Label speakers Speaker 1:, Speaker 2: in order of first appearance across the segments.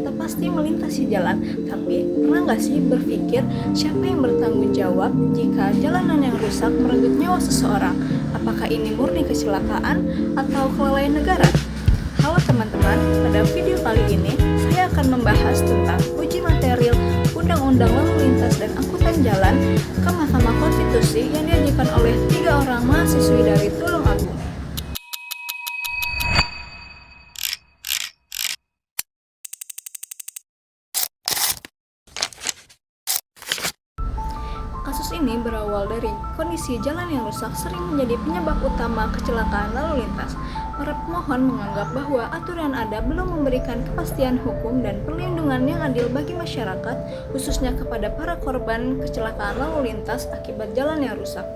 Speaker 1: kita pasti melintasi jalan, tapi pernah nggak sih berpikir siapa yang bertanggung jawab jika jalanan yang rusak merenggut nyawa seseorang? Apakah ini murni kecelakaan atau kelalaian negara? Halo teman-teman, pada video kali ini saya akan membahas tentang uji material Undang-Undang Lalu Lintas dan Angkutan Jalan ke Mahkamah Konstitusi yang diajukan oleh 3 orang mahasiswi dari Tulung Agung. Kasus ini berawal dari kondisi jalan yang rusak sering menjadi penyebab utama kecelakaan lalu lintas. Para pemohon menganggap bahwa aturan ada belum memberikan kepastian hukum dan perlindungan yang adil bagi masyarakat, khususnya kepada para korban kecelakaan lalu lintas akibat jalan yang rusak.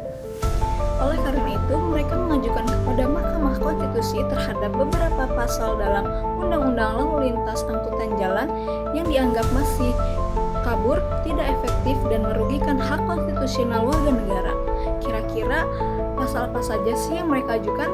Speaker 1: Oleh karena itu, mereka mengajukan kepada Mahkamah Konstitusi terhadap beberapa pasal dalam Undang-Undang Lalu Lintas Angkutan Jalan yang dianggap masih kabur, tidak efektif, dan merugikan hak konstitusional warga negara. Kira-kira pasal apa saja sih yang mereka ajukan?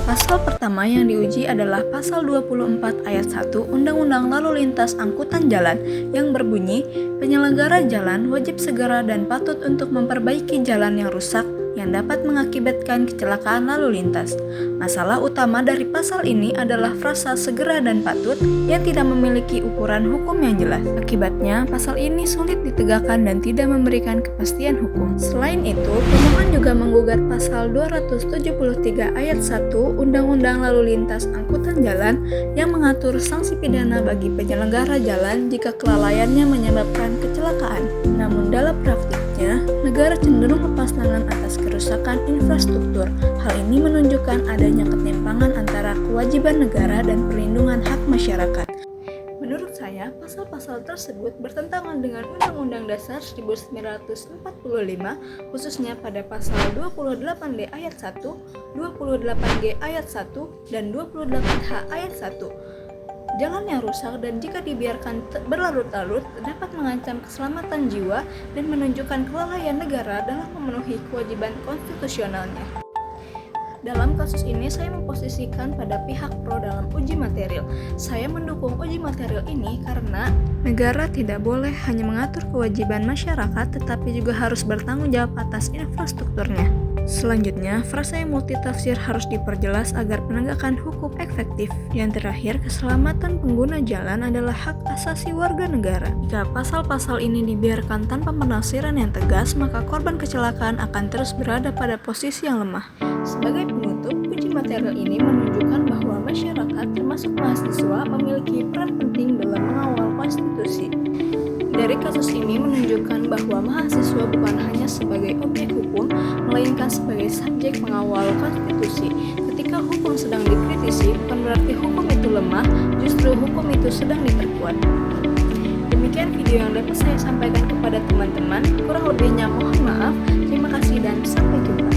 Speaker 1: Pasal pertama yang diuji adalah pasal 24 ayat 1 Undang-Undang Lalu Lintas Angkutan Jalan yang berbunyi, penyelenggara jalan wajib segera dan patut untuk memperbaiki jalan yang rusak yang dapat mengakibatkan kecelakaan lalu lintas. Masalah utama dari pasal ini adalah frasa segera dan patut yang tidak memiliki ukuran hukum yang jelas. Akibatnya, pasal ini sulit ditegakkan dan tidak memberikan kepastian hukum. Selain itu, pemohon juga menggugat pasal 273 ayat 1 Undang-Undang Lalu Lintas Angkutan Jalan yang mengatur sanksi pidana bagi penyelenggara jalan jika kelalaiannya menyebabkan kecelakaan. Namun dalam praktiknya, negara cenderung lepas tangan atas kerusakan infrastruktur. Hal ini menunjukkan adanya ketimpangan antara kewajiban negara dan perlindungan hak masyarakat. Menurut saya, pasal-pasal tersebut bertentangan dengan Undang-Undang Dasar 1945, khususnya pada pasal 28D ayat 1, 28G ayat 1, dan 28H ayat 1. Jalan yang rusak dan jika dibiarkan berlarut-larut dapat mengancam keselamatan jiwa dan menunjukkan kelalaian negara dalam memenuhi kewajiban konstitusionalnya. Dalam kasus ini saya memposisikan pada pihak pro dalam uji material. Saya mendukung uji material ini karena negara tidak boleh hanya mengatur kewajiban masyarakat tetapi juga harus bertanggung jawab atas infrastrukturnya. Selanjutnya, frasa yang multitafsir harus diperjelas agar penegakan hukum efektif. Yang terakhir, keselamatan pengguna jalan adalah hak asasi warga negara. Jika pasal-pasal ini dibiarkan tanpa penafsiran yang tegas, maka korban kecelakaan akan terus berada pada posisi yang lemah. Sebagai penutup, uji material ini menunjukkan bahwa masyarakat termasuk mahasiswa memiliki peran penting dalam mengawal konstitusi. Dari kasus ini menunjukkan bahwa mahasiswa bukan hanya sebagai objek hukum, melainkan sebagai subjek pengawal konstitusi. Ketika hukum sedang dikritisi, bukan berarti hukum itu lemah, justru hukum itu sedang diperkuat. Demikian video yang dapat saya sampaikan kepada teman-teman. Kurang lebihnya mohon maaf. Terima kasih dan sampai jumpa.